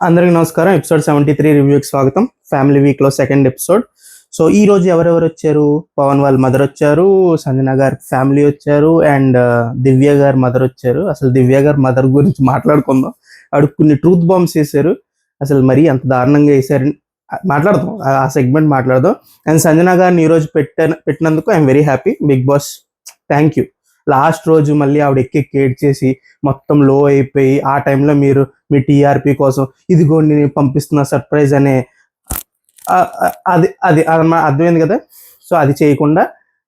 అందరికి నమస్కారం. ఎపిసోడ్ 73 రివ్యూకి స్వాగతం. ఫ్యామిలీ వీక్లో సెకండ్ ఎపిసోడ్. సో ఈ రోజు ఎవరెవరు వచ్చారు? పవన్ వాళ్ళ మదర్ వచ్చారు, సంజన గారి ఫ్యామిలీ వచ్చారు, అండ్ దివ్య గారి మదర్ వచ్చారు. అసలు దివ్య గారి మదర్ గురించి మాట్లాడుకుందాం. ఆవిడ కొన్ని ట్రూత్ బాంబ్స్ వేశారు. అసలు మరీ అంత దారుణంగా వేశారు. మాట్లాడదాం, ఆ సెగ్మెంట్ మాట్లాడదాం. అండ్ సంజన గారిని ఈరోజు పెట్టినందుకు I'm very happy. Bigg Boss thank you. Last రోజు మళ్ళీ ఆవిడ ఎక్కి ఏడ్చేసి మొత్తం లో అయిపోయి ఆ టైంలో మీరు మీ టీఆర్పీ కోసం ఇదిగోండి నేను పంపిస్తున్న సర్ప్రైజ్ అనే అది అది అర్థమైంది కదా. సో అది చేయకుండా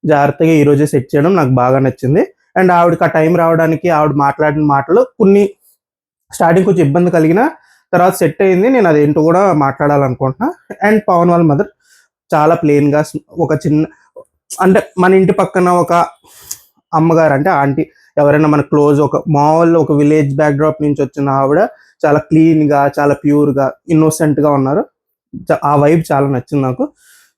జాగ్రత్తగా ఈరోజే సెట్ చేయడం నాకు బాగా నచ్చింది. అండ్ ఆవిడకి ఆ టైం రావడానికి ఆవిడ మాట్లాడిన మాటలు కొన్ని స్టార్టింగ్ కొంచెం ఇబ్బంది కలిగిన తర్వాత సెట్ అయింది. నేను అదేంటో కూడా మాట్లాడాలనుకుంటున్నా. అండ్ పవన్ వాళ్ళ మదర్ చాలా ప్లెయిన్గా ఒక చిన్న అంటే మన ఇంటి పక్కన ఒక అమ్మగారు అంటే ఆంటీ ఎవరైనా మన క్లోజ్ ఒక మామూలు ఒక విలేజ్ బ్యాక్డ్రాప్ నుంచి వచ్చిన ఆవిడ చాలా క్లీన్గా చాలా ప్యూర్గా ఇన్నోసెంట్గా ఉన్నారు. ఆ వైబ్ చాలా నచ్చింది నాకు.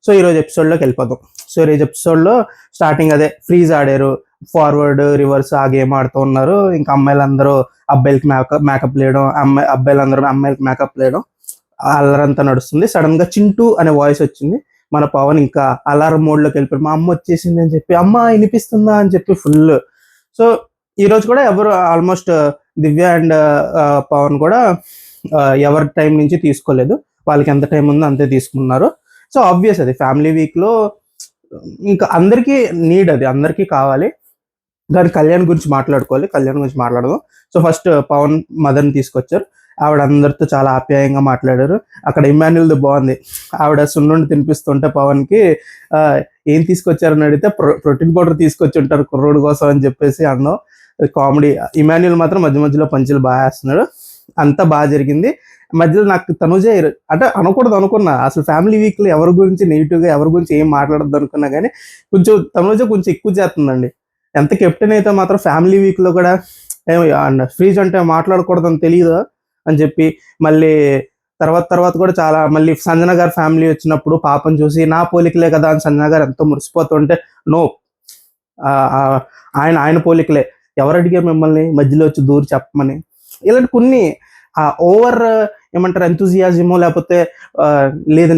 సో ఈరోజు ఎపిసోడ్లోకి వెళ్ళిపోదాం. సో ఈరోజు ఎపిసోడ్లో స్టార్టింగ్ అదే ఫ్రీజ్ ఆడారు, ఫార్వర్డ్ రివర్స్ ఆ గేమ్ ఆడుతూ ఉన్నారు. ఇంకా అమ్మాయిలందరూ అబ్బాయిలకి మేకప్ వేయడం, అబ్బాయిలందరూ అమ్మాయిలకి మేకప్ వేయడం, అల్లరంతా నడుస్తుంది. సడన్ గా చింటూ అనే వాయిస్ వచ్చింది. మన పవన్ ఇంకా అలారం మోడ్లోకి వెళ్ళిపోయి మా అమ్మ వచ్చేసింది అని చెప్పి అమ్మ వినిపిస్తుందా అని చెప్పి ఫుల్. సో ఈ రోజు కూడా ఎవరు ఆల్మోస్ట్ దివ్య అండ్ పవన్ కూడా ఎవరి టైం నుంచి తీసుకోలేదు. వాళ్ళకి ఎంత టైం ఉందో అంతే తీసుకున్నారు. సో ఆబ్వియస్ అది ఫ్యామిలీ వీక్లో ఇంకా అందరికీ నీడ్, అది అందరికీ కావాలి. దాని కళ్యాణ్ గురించి మాట్లాడుకోవాలి, కళ్యాణ్ గురించి మాట్లాడదాం. సో ఫస్ట్ పవన్ మదర్ని తీసుకొచ్చారు. ఆవిడ అందరితో చాలా ఆప్యాయంగా మాట్లాడారు. అక్కడ ఇమాన్యుల్ది బాగుంది. ఆవిడ సున్నుండి తినిపిస్తుంటే పవన్కి ఏం తీసుకొచ్చారని అడిగితే ప్రోటీన్ పౌడర్ తీసుకొచ్చి ఉంటారు కుర్రోడు కోసం అని చెప్పేసి అన్నాం. కామెడీ. ఇమాన్యుల్ మాత్రం మధ్య మధ్యలో పంచులు బాగా వేస్తున్నాడు. అంతా బాగా జరిగింది. మధ్యలో నాకు తనుజ అంటే అనకూడదు అనుకున్నా, అసలు ఫ్యామిలీ వీక్లో ఎవరి గురించి నెగిటివ్గా ఎవరి గురించి ఏం మాట్లాడద్దు అనుకున్నా కానీ కొంచెం తనుజ కొంచెం ఎక్కువ చేస్తుందండి. ఎంత కెప్టెన్ అయితే మాత్రం ఫ్యామిలీ వీక్లో కూడా ఫ్రీజ్ అంటే మాట్లాడకూడదని తెలియదు అని చెప్పి మళ్ళీ తర్వాత కూడా చాలా మళ్ళీ సంజన గారి ఫ్యామిలీ వచ్చినప్పుడు పాపం చూసి నా పోలికలే కదా అని సంజన గారు ఎంతో మురిసిపోతుంటే నో, ఆయన పోలికలే, ఎవరు అడిగారు మిమ్మల్ని మధ్యలో వచ్చి దూరి చెప్పమని. ఇలాంటి కొన్ని ఓవర్ ఏమంటారు ఎంతూజియాజమో లేకపోతే లేదు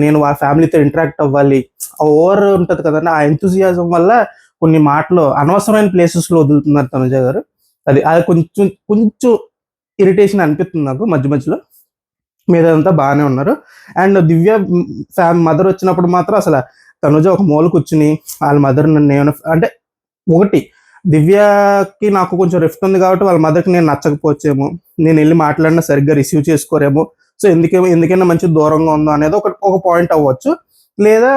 నేను ఆ ఫ్యామిలీతో ఇంటరాక్ట్ అవ్వాలి ఓవర్ ఉంటుంది కదండి. ఆ ఎంతూజియాజం వల్ల కొన్ని మాటలు అనవసరమైన ప్లేసెస్లో వదులుతున్నారు తనుజ గారు. అది కొంచెం ఇరిటేషన్ అనిపిస్తుంది నాకు మధ్య మధ్యలో. మీదంతా బాగానే ఉన్నారు. అండ్ దివ్య మదర్ వచ్చినప్పుడు మాత్రం అసలు తనుజ ఒక మూల కూర్చుని వాళ్ళ మదర్ నన్ను అంటే ఒకటి దివ్యకి నాకు కొంచెం రిఫ్ట్ ఉంది కాబట్టి వాళ్ళ మదర్కి నేను నచ్చకపోవచ్చేమో, నేను వెళ్ళి మాట్లాడినా సరిగ్గా రిసీవ్ చేసుకోరేమో, సో ఎందుకైనా మంచి దూరంగా ఉందో అనేది ఒక పాయింట్ అవ్వచ్చు. లేదా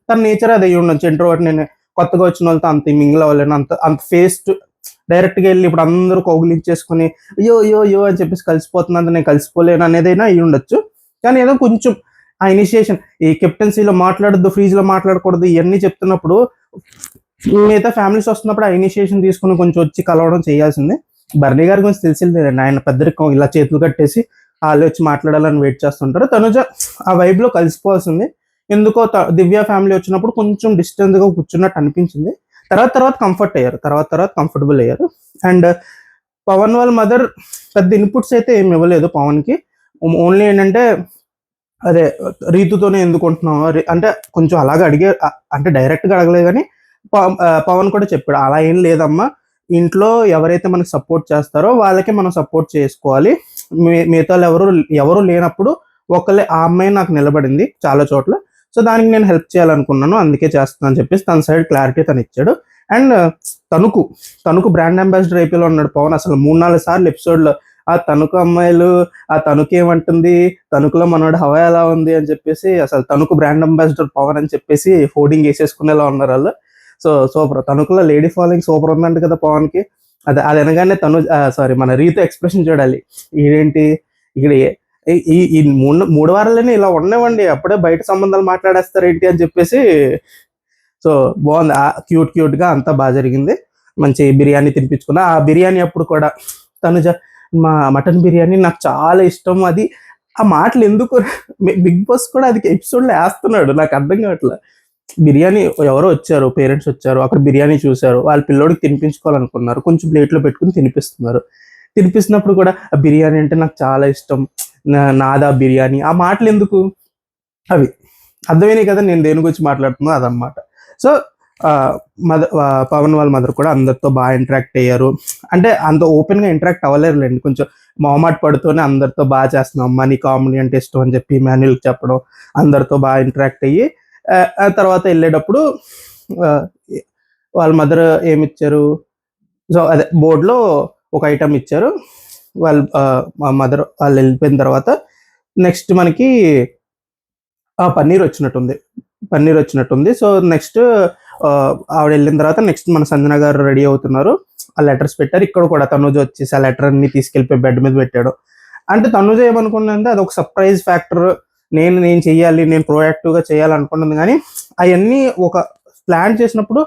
తన నేచర్ అది అయ్యి ఉండొచ్చు. ఇంట్రోవర్ట్, నేను కొత్తగా వచ్చిన వాళ్ళతో అంత మింగిల్ అవ్వలేను, అంత ఫేస్ డైరెక్ట్గా వెళ్ళి ఇప్పుడు అందరూ కౌగులించేసుకుని అయ్యో అని చెప్పేసి కలిసిపోతున్నంత నేను కలిసిపోలేను అనేదైనా అయ్యి ఉండొచ్చు. కానీ ఏదో కొంచెం ఆ ఇనిషియేషన్, ఈ కెప్టెన్సీలో మాట్లాడద్దు, ఫ్రీజ్లో మాట్లాడకూడదు ఇవన్నీ చెప్తున్నప్పుడు మిగతా ఫ్యామిలీస్ వస్తున్నప్పుడు ఆ ఇనిషియేషన్ తీసుకుని కొంచెం వచ్చి కలవడం చేయాల్సిందే. బర్నీ గారి గురించి తెలిసిందేనండి, ఆయన పెద్దరికం ఇలా చేతులు కట్టేసి వాళ్ళు వచ్చి మాట్లాడాలని వెయిట్ చేస్తుంటారు. తనుజ ఆ వైబ్లో కలిసిపోవాల్సింది. ఎందుకో దివ్య ఫ్యామిలీ వచ్చినప్పుడు కొంచెం డిస్టెన్స్గా కూర్చున్నట్టు అనిపించింది. తర్వాత కంఫర్టబుల్ అయ్యారు. అండ్ పవన్ వాళ్ళ మదర్ పెద్ద ఇన్పుట్స్ అయితే ఏమి ఇవ్వలేదు పవన్కి. ఓన్లీ ఏంటంటే అదే రీతుతోనే ఎందుకుంటున్నావు అంటే కొంచెం అలాగే అడిగే, అంటే డైరెక్ట్గా అడగలేదు కానీ పవన్ కూడా చెప్పాడు అలా ఏం లేదమ్మా, ఇంట్లో ఎవరైతే మనకు సపోర్ట్ చేస్తారో వాళ్ళకే మనం సపోర్ట్ చేసుకోవాలి, మిగతా ఎవరు లేనప్పుడు ఒకళ్ళే ఆ అమ్మాయి నాకు నిలబడింది చాలా చోట్ల, సో దానికి నేను హెల్ప్ చేయాలనుకున్నాను అందుకే చేస్తాను అని చెప్పేసి తన సైడ్ క్లారిటీ తను ఇచ్చాడు. And Tanuku brand ambassador IPL ఉన్నాడు పవన్. అసలు 3-4 సార్లు ఎపిసోడ్లో ఆ తణుకు అమ్మాయిలు, ఆ తణుకు ఏమంటుంది, తణుకులో మనోడు హవా ఎలా ఉంది అని చెప్పేసి అసలు తణుకు బ్రాండ్ అంబాసిడర్ పవన్ అని చెప్పేసి హోర్డింగ్ వేసేసుకునేలా ఉన్నారు వాళ్ళు. సో సూపర్, తణుకులో లేడీ ఫాలోయింగ్ సూపర్ ఉందంట కదా పవన్కి. అది అనగానే మన రీతు ఎక్స్ప్రెషన్ చూడాలి. ఇదేంటి ఇక్కడ ఈ 3 వారాలనే ఇలా ఉండేవండి, అప్పుడే బయట సంబంధాలు మాట్లాడేస్తారు ఏంటి అని చెప్పేసి. సో బాగుంది, క్యూట్గా అంతా బాగా జరిగింది. మంచి బిర్యానీ తినిపించుకున్నా. ఆ బిర్యానీ అప్పుడు కూడా తనుజ మా మటన్ బిర్యానీ నాకు చాలా ఇష్టం, అది ఆ మాటలు ఎందుకు బిగ్ బాస్ కూడా అది ఎపిసోడ్లో వేస్తున్నాడు నాకు అర్థం కావట్లేదు. బిర్యానీ ఎవరో వచ్చారు, పేరెంట్స్ వచ్చారు, అక్కడ బిర్యానీ చూశారు, వాళ్ళ పిల్లోడికి తినిపించుకోవాలనుకున్నారు, కొంచెం ప్లేట్లో పెట్టుకుని తినిపిస్తున్నారు. తినిపిస్తున్నప్పుడు కూడా ఆ బిర్యానీ అంటే నాకు చాలా ఇష్టం, నాదా బిర్యానీ, ఆ మాటలు ఎందుకు, అవి అర్థమైనాయి కదా నేను దేని గురించి మాట్లాడుతున్నా అదనమాట. సో పవన్ వాళ్ళ మదర్ కూడా అందరితో బాగా ఇంటరాక్ట్ అయ్యారు. అంటే అంత ఓపెన్గా ఇంటరాక్ట్ అవ్వలేరులేండి, కొంచెం మొహమాట పడుతూనే అందరితో బాగా చేస్తున్నాం అమ్మా, నీ కామెడీ అంటే ఇష్టం అని చెప్పి మాన్యుల్కి చెప్పడం, అందరితో బాగా ఇంటరాక్ట్ అయ్యి ఆ తర్వాత వెళ్ళేటప్పుడు ఆ, వాళ్ళ మదర్ ఏమిచ్చారు, సో అదే బోర్డులో ఒక ఐటమ్ ఇచ్చారు. వాళ్ళు మా మదర్ వాళ్ళు వెళ్ళిపోయిన తర్వాత నెక్స్ట్ మనకి పన్నీర్ వచ్చినట్టుంది, పన్నీర్ వచ్చినట్టుంది. సో నెక్స్ట్ ఆవిడ వెళ్ళిన తర్వాత నెక్స్ట్ మన సంజన గారు రెడీ అవుతున్నారు, ఆ లెటర్స్ పెట్టారు. ఇక్కడ కూడా తనుజ వచ్చేసి ఆ లెటర్ అన్ని తీసుకెళ్ళిపోయి బెడ్ మీద పెట్టాడు. అంటే తనుజ ఏమనుకున్నదంటే అది ఒక సర్ప్రైజ్ ఫ్యాక్టర్, నేను చెయ్యాలి, నేను ప్రోయాక్టివ్గా చేయాలనుకున్నది, కానీ అవన్నీ ఒక ప్లాన్ చేసినప్పుడు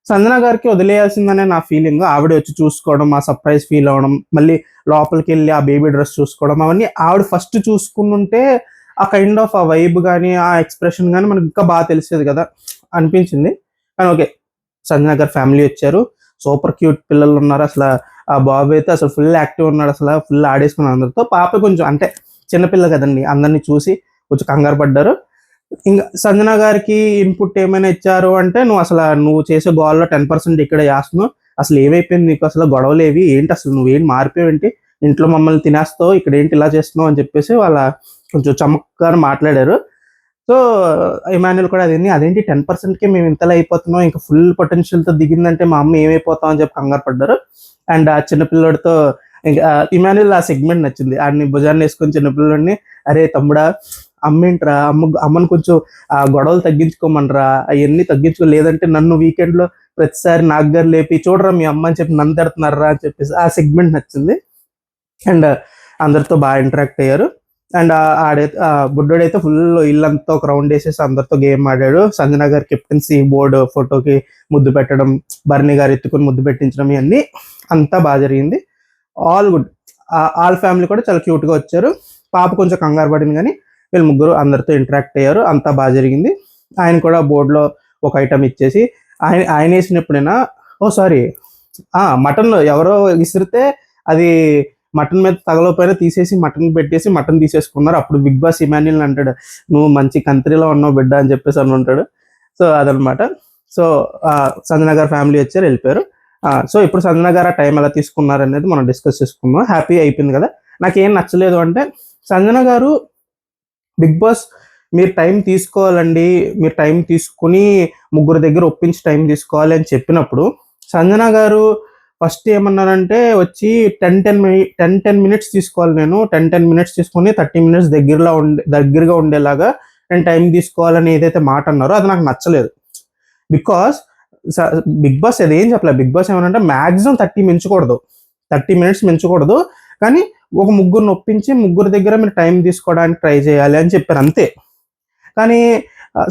సంజన గారికి వదిలేయాల్సిందనే నా ఫీలింగ్. ఆవిడ వచ్చి చూసుకోవడం, ఆ సర్ప్రైజ్ ఫీల్ అవ్వడం, మళ్ళీ లోపలికి వెళ్ళి ఆ బేబీ డ్రెస్ చూసుకోవడం, అవన్నీ ఆవిడ ఫస్ట్ చూసుకుంటుంటే ఆ కైండ్ ఆఫ్ ఆ వైబ్ కానీ ఆ ఎక్స్ప్రెషన్ కానీ మనకి ఇంకా బాగా తెలిసేది కదా అనిపించింది. కానీ ఓకే, సంజన గారి ఫ్యామిలీ వచ్చారు, సూపర్ క్యూట్ పిల్లలు ఉన్నారు. అసలు ఆ బాబు అయితే అసలు ఫుల్ యాక్టివ్ ఉన్నాడు, అసలు ఫుల్ ఆడేసుకున్నాడు అందరితో. పాప కొంచెం అంటే చిన్నపిల్ల కదండి, అందరినీ చూసి కొంచెం కంగారు పడ్డారు. ఇంకా సంజన గారికి ఇన్పుట్ ఏమైనా ఇచ్చారు అంటే, నువ్వు చేసే గోల్లో 10% ఇక్కడ చేస్తున్నావు, అసలు ఏమైపోయింది నీకు, అసలు గొడవలు ఏవి ఏంటి, అసలు నువ్వేం మారిపోయావేంటి, ఇంట్లో మమ్మల్ని తినేస్తావు, ఇక్కడ ఏంటి ఇలా చేస్తున్నావు అని చెప్పేసి వాళ్ళ కొంచెం చమక్గా మాట్లాడారు. సో ఇమాన్యుల్ కూడా అదేంటి 10%కే మేము ఇంతలా అయిపోతున్నాం, ఇంకా ఫుల్ పొటెన్షియల్తో దిగిందంటే మా అమ్మ ఏమైపోతాం అని చెప్పి కంగారు పడ్డారు. అండ్ ఆ చిన్నపిల్లడితో ఇంకా ఇమాన్యుల్ ఆ సెగ్మెంట్ నచ్చింది, ఆడిని భుజాన్ని వేసుకొని చిన్నపిల్లడిని, అరే తమ్ముడా అమ్మేంట్రా, అమ్మని కొంచెం ఆ గొడవలు తగ్గించుకోమనరా, అవన్నీ తగ్గించుకో, లేదంటే నన్ను వీకెండ్లో ప్రతిసారి నాకు గారు లేపి చూడరా మీ అమ్మ అని చెప్పి నన్ను తిడుతున్నారా అని చెప్పేసి ఆ సెగ్మెంట్ నచ్చింది. అండ్ అందరితో బాగా ఇంటరాక్ట్ అయ్యారు. అండ్ బుడ్డోడైతే ఫుల్ ఇల్లంతా ఒక రౌండ్ వేసేసి అందరితో గేమ్ ఆడాడు. సంజన గారి కెప్టెన్సీ బోర్డు ఫోటోకి ముద్దు పెట్టడం, బర్నీ గారు ఎత్తుకుని ముద్దు పెట్టించడం, ఇవన్నీ అంతా బాగా జరిగింది. All good. ఆల్ ఫ్యామిలీ కూడా చాలా క్యూట్గా వచ్చారు. పాప కొంచెం కంగారు పడింది, కానీ వీళ్ళు ముగ్గురు అందరితో ఇంటరాక్ట్ అయ్యారు, అంతా బాగా జరిగింది. ఆయన కూడా బోర్డులో ఒక ఐటమ్ ఇచ్చేసి ఆయన వేసినప్పుడైనా సారీ మటన్ ఎవరో విసిరితే అది మటన్ మీద తగలపోయినా తీసేసి మటన్ పెట్టేసి మటన్ తీసేసుకున్నారు. అప్పుడు బిగ్ బాస్ ఇమాన్యుల్ అంటాడు, నువ్వు మంచి కంట్రీలో ఉన్నావు బిడ్డ అని చెప్పేసి అని ఉంటాడు. సో అదనమాట. సో సంజన గారు ఫ్యామిలీ వచ్చారు, వెళ్ళిపోయారు. సో ఇప్పుడు సంజన గారు ఆ టైం ఎలా తీసుకున్నారు అనేది మనం డిస్కస్ చేసుకున్నాం. హ్యాపీ అయిపోయింది కదా. నాకేం నచ్చలేదు అంటే, సంజన గారు బిగ్ బాస్ మీరు టైం తీసుకోవాలండి, మీరు టైం తీసుకుని ముగ్గురు దగ్గర ఒప్పించి టైం తీసుకోవాలి అని చెప్పినప్పుడు సంజన గారు ఫస్ట్ ఏమన్నారంటే వచ్చి 10 మినిట్స్ తీసుకోవాలి, నేను 10 మినిట్స్ తీసుకుని 30 మినిట్స్ దగ్గరగా ఉండేలాగా నేను టైం తీసుకోవాలని ఏదైతే మాట అన్నారో అది నాకు నచ్చలేదు. బికాస్ బిగ్ బాస్ అదేం చెప్పలేదు. బిగ్ బాస్ ఏమనంటే మ్యాక్సిమం 30 మినిట్స్ మించకూడదు, కానీ ఒక ముగ్గురు ఒప్పించి ముగ్గురు దగ్గర మీరు టైం తీసుకోవడానికి ట్రై చేయాలి అని చెప్పారు అంతే. కానీ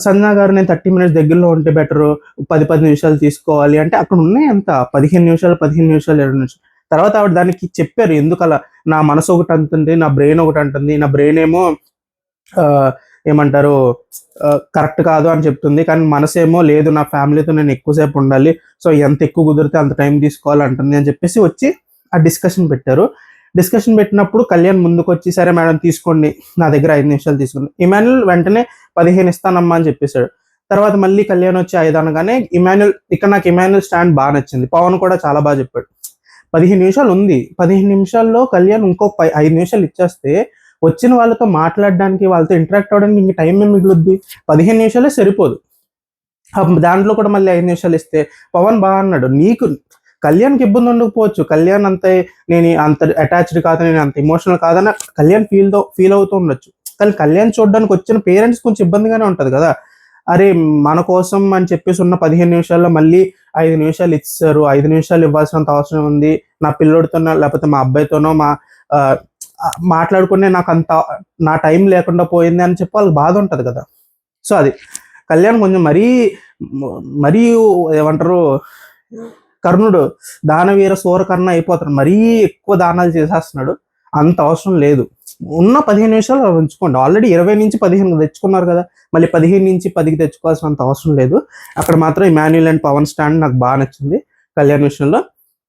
సంజన గారు నేను 30 మినిట్స్ దగ్గరలో ఉంటే బెటరు, 10 నిమిషాలు తీసుకోవాలి అంటే అక్కడ ఉన్నాయి ఎంత 15 నిమిషాలు 20 నిమిషాలు. తర్వాత ఆవిడ దానికి చెప్పారు ఎందుకలా, నా మనసు ఒకటి అంటుంది, నా బ్రెయిన్ ఒకటి అంటుంది, నా బ్రెయిన్ ఏమో ఏమంటారు కరెక్ట్ కాదు అని చెప్తుంది, కానీ మనసు ఏమో లేదు నా ఫ్యామిలీతో నేను ఎక్కువసేపు ఉండాలి, సో ఎంత ఎక్కువ కుదిరితే అంత టైం తీసుకోవాలి అంటుంది అని చెప్పేసి వచ్చి ఆ డిస్కషన్ పెట్టారు. డిస్కషన్ పెట్టినప్పుడు కళ్యాణ్ ముందుకు వచ్చి సరే మేడం తీసుకోండి, నా దగ్గర 5 నిమిషాలు తీసుకోండి. ఇమాన్యుల్ వెంటనే 15 ఇస్తానమ్మా అని చెప్పేశాడు. తర్వాత మళ్ళీ కళ్యాణ్ వచ్చి 5 అనగానే నాకు ఇమాన్యుల్ స్టాండ్ బాగా నచ్చింది. పవన్ కూడా చాలా బాగా చెప్పాడు. 15 నిమిషాలు ఉంది, 15 నిమిషాల్లో కళ్యాణ్ ఇంకో 5 నిమిషాలు ఇచ్చేస్తే వచ్చిన వాళ్ళతో మాట్లాడడానికి, వాళ్ళతో ఇంటరాక్ట్ అవ్వడానికి ఇంక టైం ఏం మిగులుద్ది, 15 నిమిషాలే సరిపోదు. దాంట్లో కూడా మళ్ళీ 5 నిమిషాలు ఇస్తే పవన్ బాగా అన్నాడు, నీకు కళ్యాణ్కి ఇబ్బంది ఉండకపోవచ్చు, కళ్యాణ్ నేను అంత అటాచ్డ్ కాదు, నేను అంత ఎమోషనల్ కాదని కళ్యాణ్ ఫీల్ అవుతూ ఉండొచ్చు, కానీ కళ్యాణ్ చూడడానికి వచ్చిన పేరెంట్స్ కొంచెం ఇబ్బందిగానే ఉంటుంది కదా. అరే మన కోసం అని చెప్పేసి ఉన్న 15 నిమిషాల్లో మళ్ళీ 5 నిమిషాలు ఇచ్చారు, 5 నిమిషాలు ఇవ్వాల్సినంత అవసరం ఉంది, నా పిల్లోడితోనో లేకపోతే మా అబ్బాయితోనో మాట్లాడుకునే నాకు అంత నా టైం లేకుండా పోయింది అని చెప్పి వాళ్ళకి బాధ ఉంటుంది కదా. సో అది కళ్యాణ్ కొంచెం మరీ ఏమంటారు కర్ణుడు దానవీర సూరకర్ణ అయిపోతాడు, మరీ ఎక్కువ దానాలు చేసేస్తున్నాడు, అంత అవసరం లేదు. ఉన్న 15 నిమిషాలు ఉంచుకోండి, ఆల్రెడీ 20 నుంచి 15 తెచ్చుకున్నారు కదా, మళ్ళీ 15 నుంచి 10కి తెచ్చుకోవాల్సినంత అవసరం లేదు. అక్కడ మాత్రం ఇమాన్యుల్ అండ్ పవన్ స్టాండ్ నాకు బాగా నచ్చింది కళ్యాణ్ విషయంలో.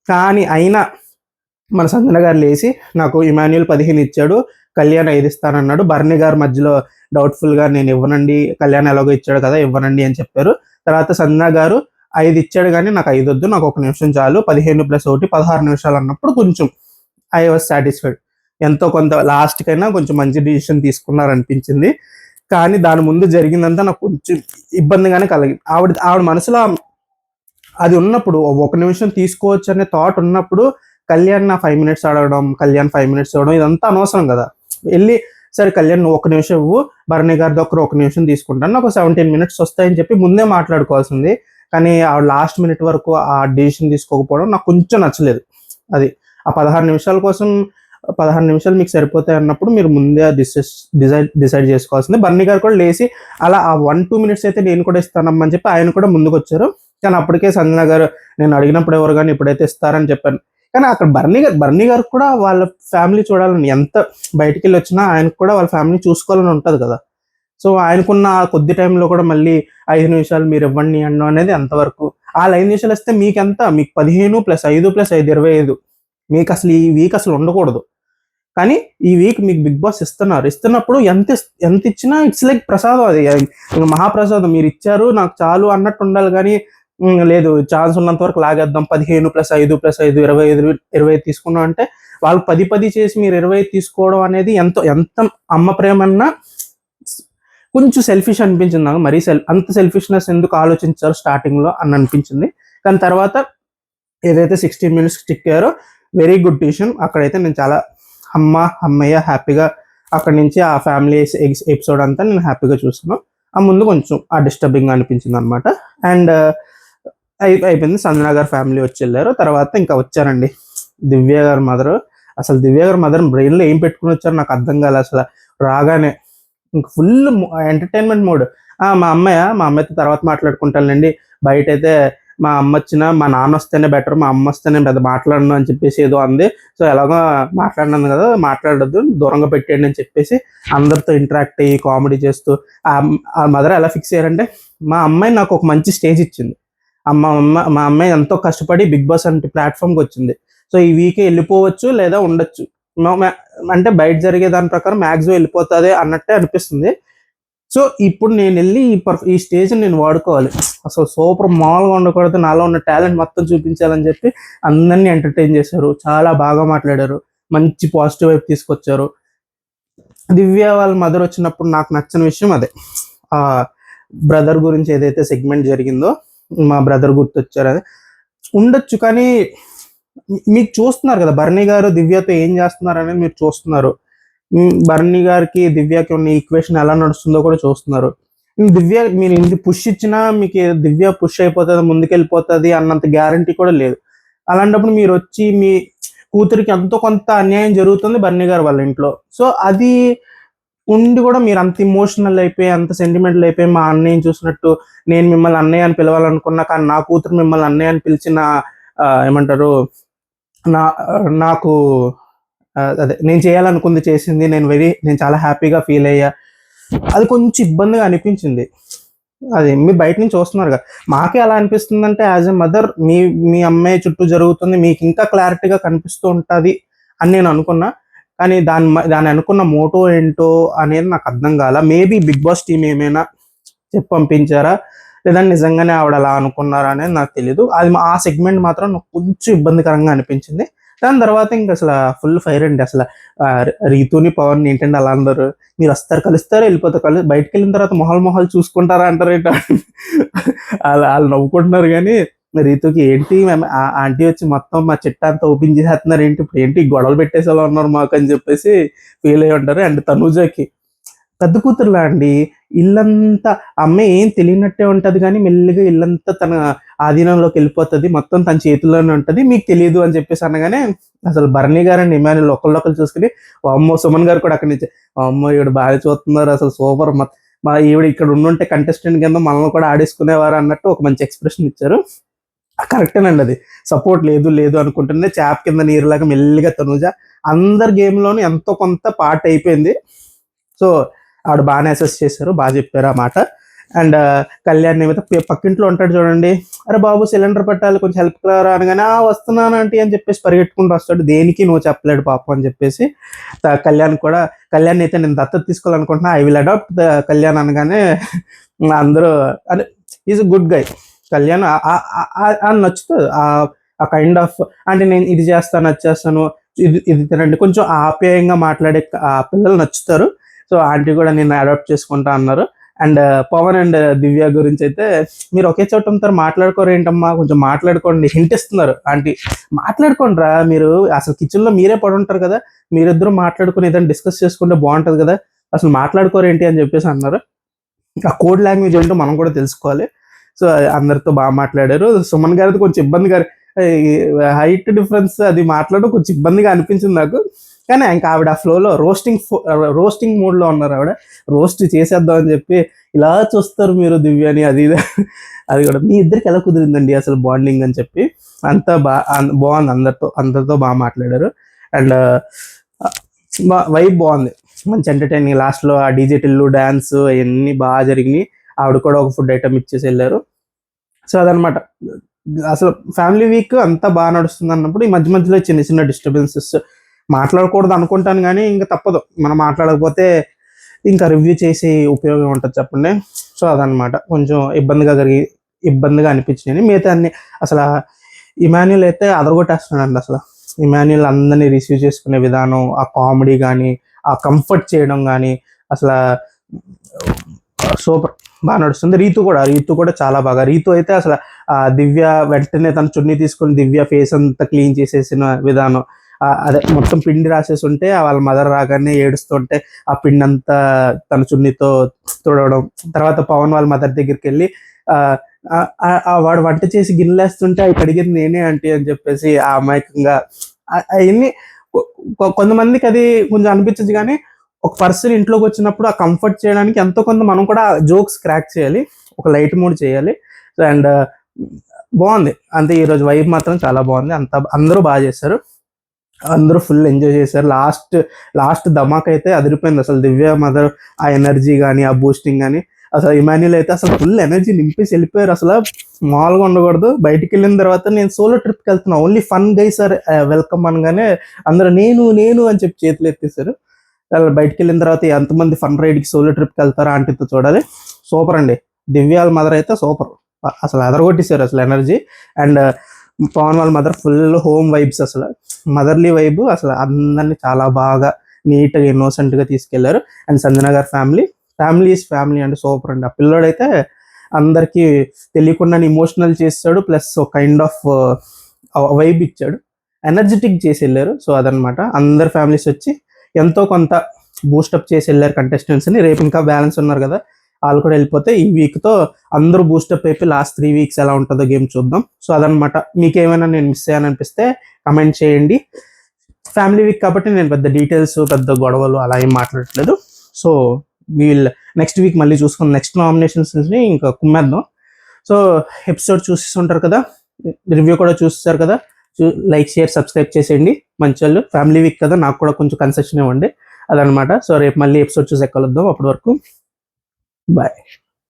కానీ అయినా మన సంజన గారు లేచి నాకు ఇమాన్యుల్ 15 ఇచ్చాడు, కళ్యాణ్ 5 ఇస్తానన్నాడు. భరణి గారు మధ్యలో డౌట్ఫుల్గా నేను ఇవ్వనండి, కళ్యాణ్ ఎలాగో ఇచ్చాడు కదా ఇవ్వనండి అని చెప్పారు. తర్వాత సంజన గారు 5 ఇచ్చాడు కానీ నాకు 5 వద్దు, నాకు 1 నిమిషం చాలు, 15 + 1 16 నిమిషాలు అన్నప్పుడు కొంచెం ఐ వాజ్ సాటిస్ఫైడ్. ఎంతో కొంత లాస్ట్కైనా కొంచెం మంచి డిసిషన్ తీసుకున్నారనిపించింది. కానీ దాని ముందు జరిగిందంతా నాకు కొంచెం ఇబ్బందిగానే కలిగింది. ఆవిడ మనసులో అది ఉన్నప్పుడు 1 నిమిషం తీసుకోవచ్చు అనే థాట్ ఉన్నప్పుడు కళ్యాణ్ నా 5 మినిట్స్ అడగడం, కళ్యాణ్ 5 మినిట్స్ ఇవ్వడం ఇదంతా అనవసరం కదా. వెళ్ళి సరే కళ్యాణ్ నువ్వు 1 నిమిషం ఇవ్వు, భరణి గారి దగ్గర 1 నిమిషం తీసుకుంటాను, నాకు 17 మినిట్స్ వస్తాయని చెప్పి ముందే మాట్లాడుకోవాల్సింది. కానీ ఆ లాస్ట్ మినిట్ వరకు ఆ డిసిషన్ తీసుకోకపోవడం నాకు కొంచెం నచ్చలేదు. అది ఆ 16 నిమిషాల కోసం 16 నిమిషాలు మీకు సరిపోతాయి అన్నప్పుడు మీరు ముందే డిసైడ్ చేసుకోవాల్సింది. బన్నీ గారు కూడా లేచి అలా ఆ 1-2 మినిట్స్ అయితే నేను కూడా ఇస్తానమ్మని చెప్పి ఆయన కూడా ముందుకు వచ్చారు. కానీ అప్పటికే సంజన గారు నేను అడిగినప్పుడు ఎవరు కానీ ఇప్పుడైతే ఇస్తారని చెప్పాను. కానీ అక్కడ బర్నీ గారు కూడా వాళ్ళ ఫ్యామిలీ చూడాలని, ఎంత బయటికి వెళ్ళి వచ్చినా ఆయనకు కూడా వాళ్ళ ఫ్యామిలీ చూసుకోవాలని ఉంటుంది కదా. సో ఆయనకున్న కొద్ది టైంలో కూడా మళ్ళీ 5 నిమిషాలు మీరు ఇవ్వండి అన్న అనేది అంతవరకు. ఆ 5 నిమిషాలు ఇస్తే మీకెంత, మీకు 15 + 5 + 5 25. మీకు అసలు ఈ వీక్ అసలు ఉండకూడదు. కానీ ఈ వీక్ మీకు బిగ్ బాస్ ఇస్తున్నప్పుడు ఎంత ఇచ్చినా ఇట్స్ లైక్ ప్రసాదం. అది మహాప్రసాదం. మీరు ఇచ్చారు నాకు చాలు అన్నట్టు ఉండాలి. కానీ లేదు ఛాన్స్ ఉన్నంత వరకు లాగేద్దాం, 15 + 5 + 5 25 తీసుకున్నాం అంటే వాళ్ళు 10 చేసి మీరు 25 తీసుకోవడం అనేది ఎంత అమ్మ ప్రేమన్నా కొంచెం సెల్ఫిష్ అనిపించింది నాకు. మరీ అంత సెల్ఫిష్నెస్ ఎందుకు ఆలోచించారు స్టార్టింగ్లో అని అనిపించింది. కానీ తర్వాత ఏదైతే 16 మినిట్స్ స్టిక్ అయ్యారో వెరీ గుడ్ డిసిషన్. అక్కడైతే నేను చాలా అమ్మయ్య హ్యాపీగా అక్కడి నుంచి ఆ ఫ్యామిలీ ఎపిసోడ్ అంతా నేను హ్యాపీగా చూస్తున్నాను. ఆ ముందు కొంచెం ఆ డిస్టర్బింగ్ అనిపించింది అనమాట. అండ్ అయిపోయింది. సంజన గారు ఫ్యామిలీ వచ్చి వెళ్ళారు. తర్వాత ఇంకా వచ్చారండి దివ్య గారి మదర్. అసలు దివ్య గారి మదర్ బ్రెయిన్లో ఏం పెట్టుకుని వచ్చారో నాకు అర్థం కాలేదు. అసలు రాగానే ఇంక ఫుల్ ఎంటర్టైన్మెంట్ మోడ్. మా అమ్మతో తర్వాత మాట్లాడుకుంటానండి, బయట అయితే మా అమ్మ వచ్చినా మా నాన్న వస్తేనే బెటర్, మా అమ్మ వస్తేనే పెద్ద మాట్లాడను అని చెప్పేసి ఏదో అంది. సో ఎలాగో మాట్లాడినాను కదా, మాట్లాడద్దు, దూరంగా పెట్టేయండి అని చెప్పేసి అందరితో ఇంటరాక్ట్ అయ్యి కామెడీ చేస్తూ ఆ మదర్ ఎలా ఫిక్స్ అయ్యారంటే, మా అమ్మాయి నాకు ఒక మంచి స్టేజ్ ఇచ్చింది. మా అమ్మాయి ఎంతో కష్టపడి బిగ్ బాస్ అంటే ప్లాట్ఫామ్కి వచ్చింది. సో ఈ వీకే వెళ్ళిపోవచ్చు లేదా ఉండొచ్చు, అంటే బయట జరిగే దాని ప్రకారం మ్యాక్సిమం వెళ్ళిపోతుంది అన్నట్టే అనిపిస్తుంది. సో ఇప్పుడు నేను వెళ్ళి ఈ స్టేజ్ నేను వాడుకోవాలి, అసలు సూపర్ మామూలుగా ఉండకూడదు, నాలో ఉన్న టాలెంట్ మొత్తం చూపించాలని చెప్పి అందరినీ ఎంటర్టైన్ చేశారు. చాలా బాగా మాట్లాడారు, మంచి పాజిటివ్ వైపు తీసుకొచ్చారు. దివ్య వాళ్ళ మదర్ వచ్చినప్పుడు నాకు నచ్చిన విషయం అదే, ఆ బ్రదర్ గురించి ఏదైతే సెగ్మెంట్ జరిగిందో, మా బ్రదర్ గుర్తొచ్చారు. అది ఉండొచ్చు కానీ మీకు చూస్తున్నారు కదా భరణి గారు దివ్యతో ఏం చేస్తున్నారు అనేది మీరు చూస్తున్నారు. భరణి గారికి దివ్యకి ఉన్న ఈక్వేషన్ ఎలా నడుస్తుందో కూడా చూస్తున్నారు. దివ్య మీరు ఇంటి పుష్ ఇచ్చినా మీకు దివ్య పుష్ అయిపోతుంది, ముందుకెళ్ళిపోతుంది అన్నంత గ్యారంటీ కూడా లేదు. అలాంటప్పుడు మీరు వచ్చి మీ కూతురికి ఎంతో కొంత అన్యాయం జరుగుతుంది భరణి గారు వాళ్ళ ఇంట్లో. సో అది ఉండి కూడా మీరు అంత ఇమోషనల్ అయిపోయి, అంత సెంటిమెంటల్ అయిపోయి, మా అన్నయ్యని చూసినట్టు నేను మిమ్మల్ని అన్నయ్య అని పిలవాలనుకున్నా కానీ నా కూతురు మిమ్మల్ని అన్నయ్య అని పిలిచిన ఏమంటారు నాకు అదే నేను చేయాలనుకుంది చేసింది, నేను చాలా హ్యాపీగా ఫీల్ అయ్యా. అది కొంచెం ఇబ్బందిగా అనిపించింది. అది మీరు బయట నుంచి చూస్తున్నారు కదా, మాకే అలా అనిపిస్తుందంటే యాజ్ ఎ మదర్ మీ అమ్మాయి చుట్టూ జరుగుతుంది మీకు ఇంకా క్లారిటీగా కనిపిస్తూ ఉంటుంది అని నేను అనుకున్నా. కానీ దాన్ని అనుకున్న మోటో ఏంటో అనేది నాకు అర్థం కాల. మేబీ బిగ్ బాస్ టీం ఏమైనా చెప్పి పంపించారా లేదా నిజంగానే ఆవిడ అలా అనుకున్నారా అనేది నాకు తెలియదు. అది ఆ సెగ్మెంట్ మాత్రం నాకు కొంచెం ఇబ్బందికరంగా అనిపించింది. దాని తర్వాత ఇంకా అసలు ఫుల్ ఫైర్ అండి. అసలు రీతుని పవన్ ఏంటంటే అలా అందరు మీరు వస్తారు కలుస్తారు వెళ్ళిపోతారు, బయటకు వెళ్ళిన తర్వాత మొహాలు చూసుకుంటారా అంటారు ఏంటో వాళ్ళు నవ్వుకుంటున్నారు. కానీ రీతుకి ఏంటి ఆంటీ వచ్చి మొత్తం మా చిట్ట అంతా ఓపెన్ చేసేస్తున్నారు ఏంటి, ఇప్పుడు ఏంటి గొడవలు పెట్టేసేలా ఉన్నారు మాకు అని చెప్పేసి ఫీల్ అయ్యి ఉంటారు. అండ్ తనూజకి పెద్ద కూతురులా అండి, ఇల్లంతా అమ్మాయి ఏం తెలియనట్టే ఉంటుంది కానీ మెల్లిగా ఇల్లంతా తన ఆధీనంలోకి వెళ్ళిపోతుంది, మొత్తం తన చేతుల్లోనే ఉంటుంది, మీకు తెలియదు అని చెప్పేసి అనగానే అసలు భరణి గారు అండి ఇమాన్యుల్ ఒకళ్ళు చూసుకుని అమ్మో, సుమన్ గారు కూడా అక్కడి నుంచి అమ్మో ఈవిడ బాగా చూస్తున్నారు అసలు సూపర్, మా ఈవిడ ఇక్కడ ఉండుంటే కంటెస్టెంట్ కింద మనల్ని కూడా ఆడేసుకునేవారు అన్నట్టు ఒక మంచి ఎక్స్ప్రెషన్ ఇచ్చారు. కరెక్టేనండి, అది సపోర్ట్ లేదు అనుకుంటుండే చాప్ కింద నీరులాగా మెల్లిగా తనూజ అందరి గేమ్లోనూ ఎంతో కొంత పార్ట్ అయిపోయింది. సో ఆవిడ బాగానే అసెస్ చేశారు, బాగా చెప్పారు ఆ మాట. అండ్ కళ్యాణ్ ఏమైతే పక్కింట్లో ఉంటాడు చూడండి, అరే బాబు సిలిండర్ పెట్టాలి కొంచెం హెల్ప్ రా అనగానే వస్తున్నాను ఆంటీ అని చెప్పేసి పరిగెట్టుకుంటూ వస్తాడు, దేనికి నువ్వు చెప్పలేడు పాపం అని చెప్పేసి. కళ్యాణ్ కూడా, కళ్యాణ్ అయితే నేను దత్తత తీసుకోవాలనుకుంటున్నా, I will adopt the Kalyan అనగానే అందరూ అంటే ఈజ్ గుడ్ గై కళ్యాణ్, నచ్చుతుంది ఆ కైండ్ ఆఫ్, అంటే నేను ఇది చేస్తాను అది చేస్తాను ఇది తినండి కొంచెం ఆప్యాయంగా మాట్లాడే ఆ పిల్లలు నచ్చుతారు. సో ఆంటీ కూడా నేను అడాప్ట్ చేసుకుంటా అన్నారు. అండ్ పవన్ అండ్ దివ్య గురించి అయితే, మీరు ఒకే చోట ఉంటారు మాట్లాడుకోరు ఏంటమ్మా, కొంచెం మాట్లాడుకోండి, హింట్ ఇస్తున్నారు ఆంటీ, మాట్లాడుకోండి రా మీరు, అసలు కిచెన్ లో మీరే పడి ఉంటారు కదా, మీరిద్దరు మాట్లాడుకుని ఏదైనా డిస్కస్ చేసుకుంటే బాగుంటది కదా, అసలు మాట్లాడుకోరు ఏంటి అని చెప్పేసి అన్నారు. ఆ కోడ్ లాంగ్వేజ్ ఏంటో మనం కూడా తెలుసుకోవాలి. సో అందరితో బాగా మాట్లాడారు. సుమన్ గారితో కొంచెం ఇబ్బందిగా, హైట్ డిఫరెన్స్ అది మాట్లాడడం కొంచెం ఇబ్బందిగా అనిపించింది నాకు, కానీ ఇంకా ఆవిడ ఆ ఫ్లోలో రోస్టింగ్ మోడ్లో ఉన్నారు, ఆవిడ రోస్ట్ చేసేద్దాం అని చెప్పి ఇలా చూస్తారు మీరు దివ్యని అది ఇది. అది కూడా మీ ఇద్దరికి ఎలా కుదిరిందండి అసలు బాండింగ్ అని చెప్పి, అంతా బాగుంది, అందరితో బాగా మాట్లాడారు. అండ్ వైబ్ బాగుంది, మంచి ఎంటర్టైనింగ్, లాస్ట్లో ఆ డీజే టిల్లు డ్యాన్స్ అవన్నీ బాగా జరిగినాయి. ఆవిడ కూడా ఒక ఫుడ్ ఐటమ్ ఇచ్చేసి వెళ్ళారు. సో అదనమాట, అసలు ఫ్యామిలీ వీక్ అంతా బాగా నడుస్తుంది అన్నప్పుడు ఈ మధ్య మధ్యలో చిన్న చిన్న డిస్టర్బెన్సెస్, మాట్లాడకూడదు అనుకుంటాను కానీ ఇంకా తప్పదు, మనం మాట్లాడకపోతే ఇంకా రివ్యూ చేసి ఉపయోగం ఉంటుంది చెప్పండి. సో అదనమాట కొంచెం ఇబ్బందిగా అనిపించినాయి. మిగతా అన్ని అసలు ఇమాన్యుల్ అయితే అదరగొట్టేస్తున్నాడు అసలు. ఇమాన్యుల్ అందరినీ రిసీవ్ చేసుకునే విధానం, ఆ కామెడీ కానీ, ఆ కంఫర్ట్ చేయడం కానీ అసలు సూపర్, బాగా నడుస్తుంది. రీతు కూడా చాలా బాగా, రీతు అయితే అసలు దివ్య వెంటనే తన చున్నీ తీసుకొని దివ్య ఫేస్ అంతా క్లీన్ చేసేసిన విధానం, అదే మొత్తం పిండి రాసేసి ఉంటే వాళ్ళ మదర్ రాగానే ఏడుస్తుంటే ఆ పిండి అంతా తన చున్నీతో తుడవడం, తర్వాత పవన్ వాళ్ళ మదర్ దగ్గరికి వెళ్ళి వాడు వంట చేసి గిన్నెలేస్తుంటే అవి కడిగింది నేనే ఆంటీ అని చెప్పేసి ఆ అమాయకంగా, అవన్నీ కొంతమందికి అది కొంచెం అనిపించదు కానీ ఒక పర్సన్ ఇంట్లోకి వచ్చినప్పుడు ఆ కంఫర్ట్ చేయడానికి ఎంతో కొంత మనం కూడా జోక్స్ క్రాక్ చేయాలి, ఒక లైట్ మూడ్ చేయాలి. అండ్ బాగుంది అంతే, ఈరోజు వైబ్ మాత్రం చాలా బాగుంది, అందరూ బాగా చేశారు, అందరూ ఫుల్ ఎంజాయ్ చేశారు. లాస్ట్ ధమాక్ అయితే అదిరిపోయింది అసలు, దివ్య మదర్ ఆ ఎనర్జీ కానీ ఆ బూస్టింగ్ కానీ, అసలు ఇమాన్యుల్ అయితే అసలు ఫుల్ ఎనర్జీ నింపేసి వెళ్ళిపోయారు. అసలు మామూలుగా ఉండకూడదు. బయటికి వెళ్ళిన తర్వాత నేను సోలో ట్రిప్కి వెళ్తున్నా, only fun guys are welcome అనగానే అందరూ నేను అని చెప్పి చేతులు ఎత్తేసారు. బయటికి వెళ్ళిన తర్వాత ఎంతమంది ఫన్ రైడ్కి సోలో ట్రిప్కి వెళ్తారో ఆంటీతో చూడాలి. సూపర్ అండి, దివ్యాల మదర్ అయితే సూపర్, అసలు అదరగొట్టేశారు అసలు ఎనర్జీ. అండ్ పవన్ వాళ్ళ మదర్ ఫుల్ హోమ్ వైబ్స్, అసలు మదర్లీ వైబ్, అసలు అందరినీ చాలా బాగా నీట్గా ఇన్నోసెంట్గా తీసుకెళ్లారు. అండ్ సంజన గారి ఫ్యామిలీ ఈజ్ ఫ్యామిలీ అంటే సూపర్ అండి. ఆ పిల్లోడైతే అందరికీ తెలియకుండా ఇమోషనల్ చేస్తాడు, ప్లస్ కైండ్ ఆఫ్ వైబ్ ఇచ్చాడు, ఎనర్జెటిక్ చేసి వెళ్ళారు. సో అదనమాట, అందరు ఫ్యామిలీస్ వచ్చి ఎంతో కొంత బూస్టప్ చేసి వెళ్ళారు కంటెస్టెంట్స్ని. రేపు ఇంకా బ్యాలెన్స్ ఉన్నారు కదా, వాళ్ళు కూడా వెళ్ళిపోతే ఈ వీక్తో అందరూ బూస్టప్ అయిపోయి లాస్ట్ 3 weeks ఎలా ఉంటుందో గేమ్ చూద్దాం. సో అదనమాట, మీకేమైనా నేను మిస్ అయ్యాను అనిపిస్తే కమెంట్ చేయండి. ఫ్యామిలీ వీక్ కాబట్టి నేను పెద్ద డీటెయిల్స్ పెద్ద గొడవలు అలా ఏం మాట్లాడట్లేదు. సో వీల్ నెక్స్ట్ వీక్ మళ్ళీ చూసుకుని నెక్స్ట్ నామినేషన్స్ని ఇంకా కుమ్మేద్దాం. సో ఎపిసోడ్ చూస్తుంటారు కదా, రివ్యూ కూడా చూస్తారు కదా, లైక్ షేర్ సబ్స్క్రైబ్ చేసేయండి. మంచి వాళ్ళు, ఫ్యామిలీ వీక్ కదా, నాకు కూడా కొంచెం కన్సెషన్ ఇవ్వండి. అదనమాట. సో రేపు మళ్ళీ ఎపిసోడ్ చూసే కలుద్దాం, అప్పటి వరకు బాయ్.